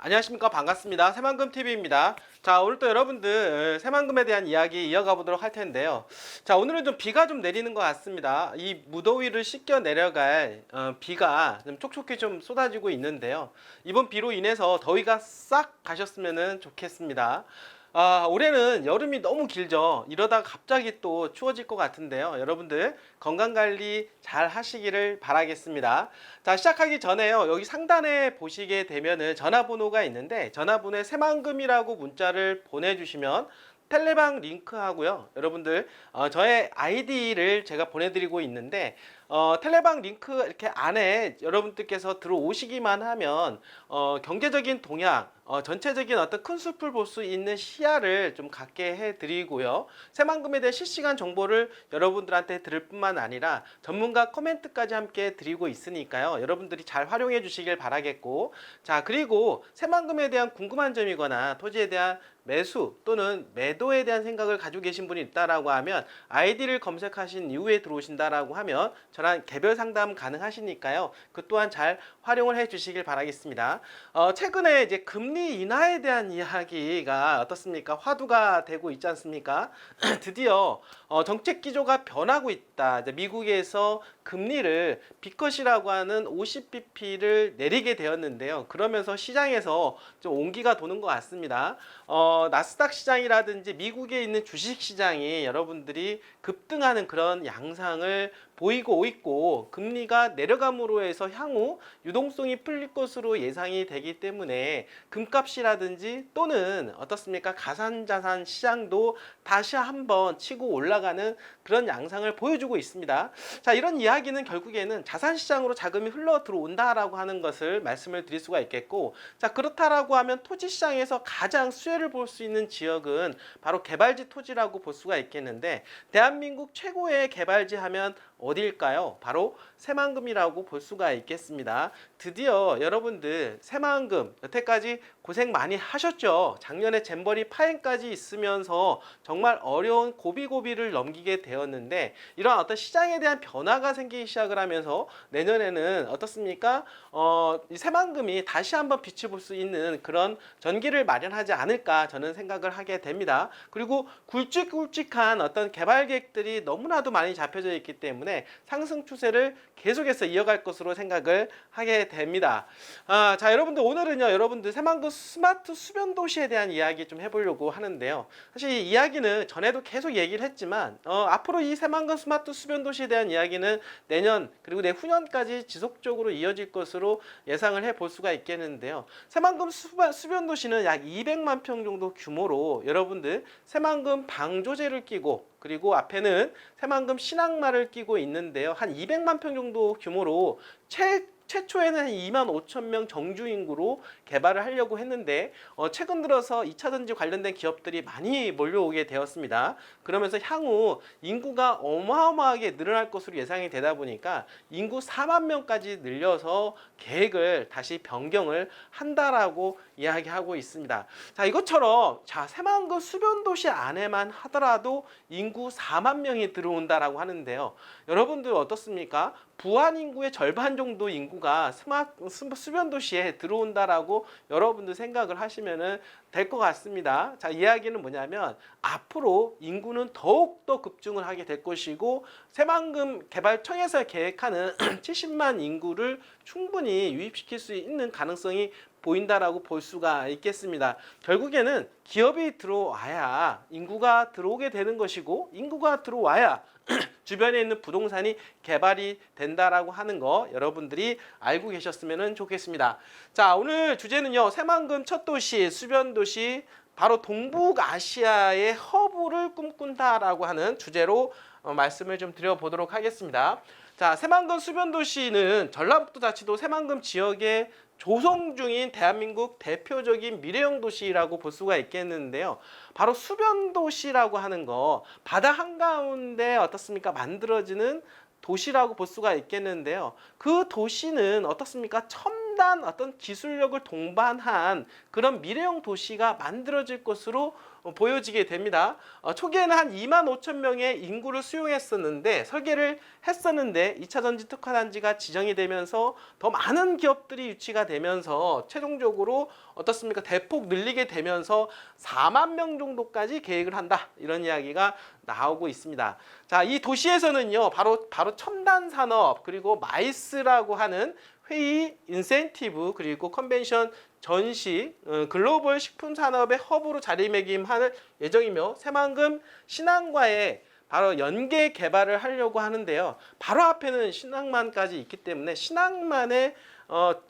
안녕하십니까. 반갑습니다. 새만금TV입니다. 자, 오늘 또 여러분들 새만금에 대한 이야기 이어가 보도록 할 텐데요. 자, 오늘은 좀 비가 좀 내리는 것 같습니다. 이 무더위를 씻겨 내려갈 비가 좀 촉촉히 좀 쏟아지고 있는데요. 이번 비로 인해서 더위가 싹 가셨으면 좋겠습니다. 올해는 여름이 너무 길죠. 이러다가 갑자기 또 추워질 것 같은데요. 여러분들 건강관리 잘 하시기를 바라겠습니다. 자, 시작하기 전에요. 여기 상단에 보시게 되면은 전화번호가 있는데 전화번호에 새만금이라고 문자를 보내주시면 텔레방 링크하고요. 여러분들 저의 아이디를 제가 보내드리고 있는데 텔레방 링크 이렇게 안에 여러분들께서 들어오시기만 하면 경제적인 동향, 전체적인 어떤 큰 숲을 볼 수 있는 시야를 좀 갖게 해드리고요. 새만금에 대한 실시간 정보를 여러분들한테 들을 뿐만 아니라 전문가 코멘트까지 함께 드리고 있으니까요. 여러분들이 잘 활용해 주시길 바라겠고, 자, 그리고 새만금에 대한 궁금한 점이거나 토지에 대한 매수 또는 매도에 대한 생각을 가지고 계신 분이 있다라고 하면 아이디를 검색하신 이후에 들어오신다라고 하면 저랑 개별 상담 가능하시니까요. 그 또한 잘 활용을 해 주시길 바라겠습니다. 최근에 이제 금리 인하에 대한 이야기가 어떻습니까? 화두가 되고 있지 않습니까? 드디어 정책 기조가 변하고 있다. 이제 미국에서 금리를 B컷이라고 하는 50bp를 내리게 되었는데요. 그러면서 시장에서 좀 온기가 도는 것 같습니다. 나스닥 시장이라든지 미국에 있는 주식 시장이 여러분들이 급등하는 그런 양상을 보이고 있고, 금리가 내려감으로 해서 향후 유동성이 풀릴 것으로 예상이 되기 때문에 금값이라든지 또는 어떻습니까? 가상자산 시장도 다시 한번 치고 올라가는 그런 양상을 보여주고 있습니다. 자, 이런 이야기는 결국에는 자산시장으로 자금이 흘러 들어온다라고 하는 것을 말씀을 드릴 수가 있겠고, 자, 그렇다라고 하면 토지시장에서 가장 수혜를 볼 수 있는 지역은 바로 개발지 토지라고 볼 수가 있겠는데, 대한민국 최고의 개발지 하면 어디일까요? 바로 새만금이라고 볼 수가 있겠습니다. 드디어 여러분들 새만금 여태까지 고생 많이 하셨죠. 작년에 잼버리 파행까지 있으면서 정말 어려운 고비고비를 넘기게 되었는데, 이런 어떤 시장에 대한 변화가 생기기 시작을 하면서 내년에는 어떻습니까? 이 새만금이 다시 한번 빛을 볼 수 있는 그런 전기를 마련하지 않을까 저는 생각을 하게 됩니다. 그리고 굵직굵직한 어떤 개발 계획들이 너무나도 많이 잡혀져 있기 때문에 상승 추세를 계속해서 이어갈 것으로 생각을 하게 됩니다. 자, 여러분들 오늘은요, 여러분들 새만금 스마트 수변 도시에 대한 이야기 좀 해보려고 하는데요. 사실 이 이야기는 전에도 계속 얘기를 했지만 앞으로 이 새만금 스마트 수변 도시에 대한 이야기는 내년 그리고 내후년까지 지속적으로 이어질 것으로 예상을 해볼 수가 있겠는데요. 새만금 수변 도시는 약 200만 평 정도 규모로 여러분들 새만금 방조제를 끼고, 그리고 앞에는 새만금 신앙마를 끼고 있는데요. 한 200만 평 정도 규모로 최초에는 한 2만 5천 명 정주 인구로 개발을 하려고 했는데 최근 들어서 2차전지 관련된 기업들이 많이 몰려오게 되었습니다. 그러면서 향후 인구가 어마어마하게 늘어날 것으로 예상이 되다 보니까 인구 4만 명까지 늘려서 계획을 다시 변경을 한다라고 이야기하고 있습니다. 자, 이것처럼 새만금 수변도시 안에만 하더라도 인구 4만 명이 들어온다라고 하는데요. 여러분들 어떻습니까? 부안 인구의 절반 정도 인구가 수변 도시에 들어온다라고 여러분들 생각을 하시면은 될 것 같습니다. 자, 이야기는 뭐냐면 앞으로 인구는 더욱더 급증을 하게 될 것이고, 새만금 개발청에서 계획하는 70만 인구를 충분히 유입시킬 수 있는 가능성이 보인다라고 볼 수가 있겠습니다. 결국에는 기업이 들어와야 인구가 들어오게 되는 것이고, 인구가 들어와야 주변에 있는 부동산이 개발이 된다라고 하는 거 여러분들이 알고 계셨으면 좋겠습니다. 자, 오늘 주제는요, 새만금 첫 도시, 수변 도시, 바로 동북아시아의 허브를 꿈꾼다라고 하는 주제로 말씀을 좀 드려보도록 하겠습니다. 자, 새만금 수변 도시는 전라북도자치도 새만금 지역에 조성 중인 대한민국 대표적인 미래형 도시라고 볼 수가 있겠는데요. 바로 수변 도시라고 하는 거, 바다 한가운데 어떻습니까? 만들어지는 도시라고 볼 수가 있겠는데요. 그 도시는 어떻습니까? 첨단 첨단 어떤 기술력을 동반한 그런 미래형 도시가 만들어질 것으로 보여지게 됩니다. 초기에는 한 2만 5천 명의 인구를 수용했었는데 설계를 했었는데 2차 전지 특화단지가 지정이 되면서 더 많은 기업들이 유치가 되면서 최종적으로 어떻습니까? 대폭 늘리게 되면서 4만 명 정도까지 계획을 한다. 이런 이야기가 나오고 있습니다. 자, 이 도시에서는요, 바로 첨단 산업 그리고 마이스라고 하는 회의, 인센티브 그리고 컨벤션 전시, 글로벌 식품 산업의 허브로 자리매김할 예정이며 새만금 신항과의 바로 연계 개발을 하려고 하는데요. 바로 앞에는 신항만까지 있기 때문에 신항만에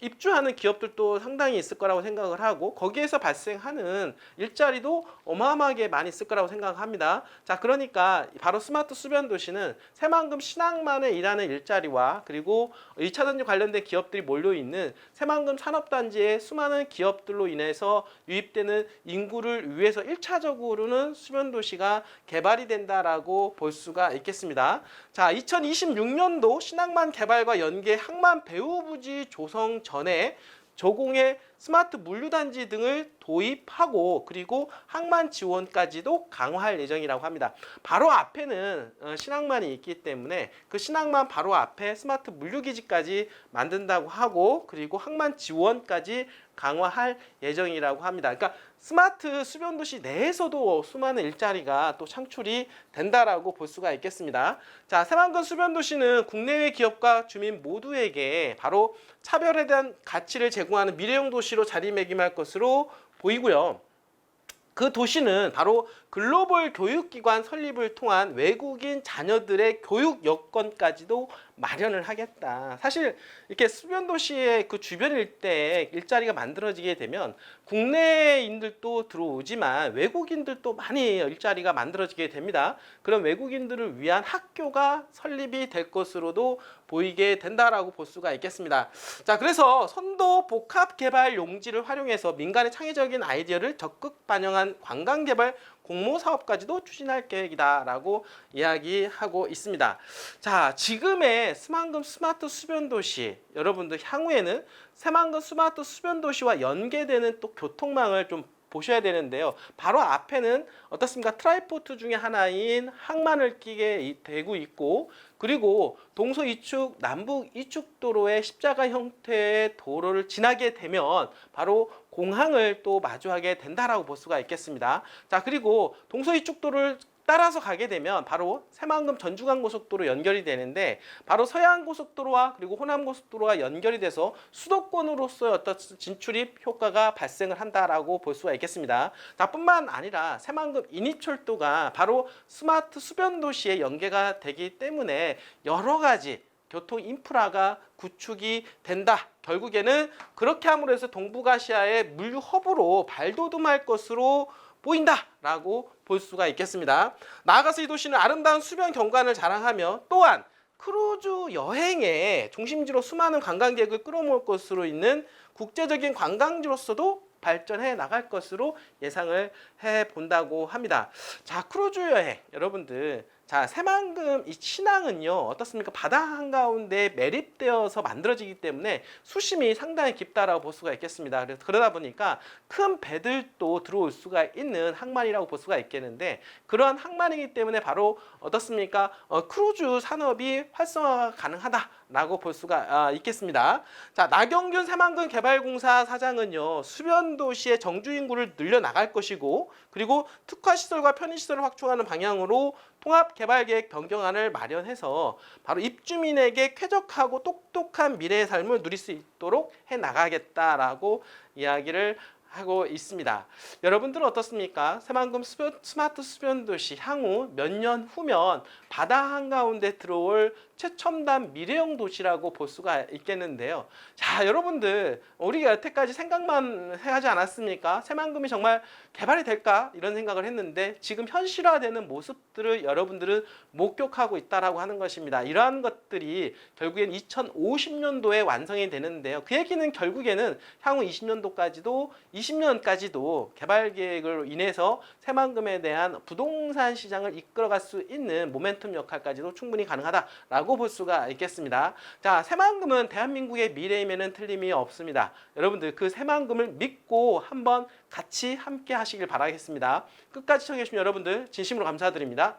입주하는 기업들도 상당히 있을 거라고 생각을 하고 거기에서 발생하는 일자리도 어마어마하게 많이 있을 거라고 생각합니다. 자, 그러니까 바로 스마트 수변 도시는 새만금 신항만에 일하는 일자리와 그리고 2차 전지 관련된 기업들이 몰려 있는 새만금 산업단지의 수많은 기업들로 인해서 유입되는 인구를 위해서 1차적으로는 수변 도시가 개발이 된다라고 볼 수가 있겠습니다. 자, 2026년도 신항만 개발과 연계 항만 배후부지 조성 전에 조공의 스마트 물류단지 등을 도입하고 그리고 항만 지원까지도 강화할 예정이라고 합니다. 바로 앞에는 신항만이 있기 때문에 그 신항만 바로 앞에 스마트 물류기지까지 만든다고 하고 그리고 항만 지원까지 강화할 예정이라고 합니다. 그러니까 스마트 수변도시 내에서도 수많은 일자리가 또 창출이 된다라고 볼 수가 있겠습니다. 자, 새만금 수변도시는 국내외 기업과 주민 모두에게 바로 차별에 대한 가치를 제공하는 미래형 도시로 자리매김할 것으로 보이고요. 그 도시는 바로 글로벌 교육기관 설립을 통한 외국인 자녀들의 교육 여건까지도 마련을 하겠다. 사실 이렇게 수변도시의 그 주변 일대에 일자리가 만들어지게 되면 국내인들도 들어오지만 외국인들도 많이 일자리가 만들어지게 됩니다. 그런 외국인들을 위한 학교가 설립이 될 것으로도 보이게 된다라고 볼 수가 있겠습니다. 자, 그래서 선도 복합 개발 용지를 활용해서 민간의 창의적인 아이디어를 적극 반영한 관광 개발 공모 사업까지도 추진할 계획이다라고 이야기하고 있습니다. 자, 지금의 새만금 스마트 수변 도시 여러분들 향후에는 새만금 스마트 수변 도시와 연계되는 또 교통망을 좀 보셔야 되는데요. 바로 앞에는 어떻습니까? 트라이포트 중에 하나인 항만을 끼게 되고 있고 그리고 동서 이축, 남북 이축 도로의 십자가 형태의 도로를 지나게 되면 바로 공항을 또 마주하게 된다라고 볼 수가 있겠습니다. 자, 그리고 동서 이축 도로를 따라서 가게 되면 바로 새만금 전주간 고속도로 연결이 되는데 바로 서해안 고속도로와 그리고 호남 고속도로가 연결이 돼서 수도권으로서의 어떤 진출입 효과가 발생을 한다라고 볼 수가 있겠습니다. 자, 뿐만 아니라 새만금 인이철도가 바로 스마트 수변 도시에 연계가 되기 때문에 여러 가지 교통 인프라가 구축이 된다. 결국에는 그렇게 함으로 해서 동북아시아의 물류 허브로 발돋움할 것으로 보인다라고 볼 수가 있겠습니다. 나아가서 이 도시는 아름다운 수변 경관을 자랑하며 또한 크루즈 여행의 중심지로 수많은 관광객을 끌어모을 것으로 있는 국제적인 관광지로서도 발전해 나갈 것으로 예상을 해 본다고 합니다. 자, 크루즈 여행 여러분들, 자, 새만금 이 신항은요 어떻습니까? 바다 한가운데 매립되어서 만들어지기 때문에 수심이 상당히 깊다라고 볼 수가 있겠습니다. 그래서 그러다 보니까 큰 배들도 들어올 수가 있는 항만이라고 볼 수가 있겠는데 그러한 항만이기 때문에 바로 어떻습니까? 크루즈 산업이 활성화가 가능하다라고 볼 수가 있겠습니다. 자, 나경균 새만금 개발공사 사장은요 수변 도시의 정주 인구를 늘려 나갈 것이고 그리고 특화 시설과 편의 시설을 확충하는 방향으로 통합 개발 계획 변경안을 마련해서 바로 입주민에게 쾌적하고 똑똑한 미래의 삶을 누릴 수 있도록 해 나가겠다라고 이야기를 하고 있습니다. 여러분들은 어떻습니까? 새만금 스마트 수변 도시 향후 몇 년 후면 바다 한가운데 들어올 최첨단 미래형 도시라고 볼 수가 있겠는데요. 자, 여러분들 우리가 여태까지 생각만 하지 않았습니까? 새만금이 정말 개발이 될까? 이런 생각을 했는데 지금 현실화되는 모습들을 여러분들은 목격하고 있다라고 하는 것입니다. 이러한 것들이 결국엔 2050년도에 완성이 되는데요. 그 얘기는 결국에는 향후 20년까지도 개발 계획으로 인해서 새만금에 대한 부동산 시장을 이끌어갈 수 있는 모멘텀 역할까지도 충분히 가능하다라고 라고 볼 수가 있겠습니다. 자, 새만금은 대한민국의 미래임에는 틀림이 없습니다. 여러분들 그 새만금을 믿고 한번 같이 함께 하시길 바라겠습니다. 끝까지 시청해주신 여러분들 진심으로 감사드립니다.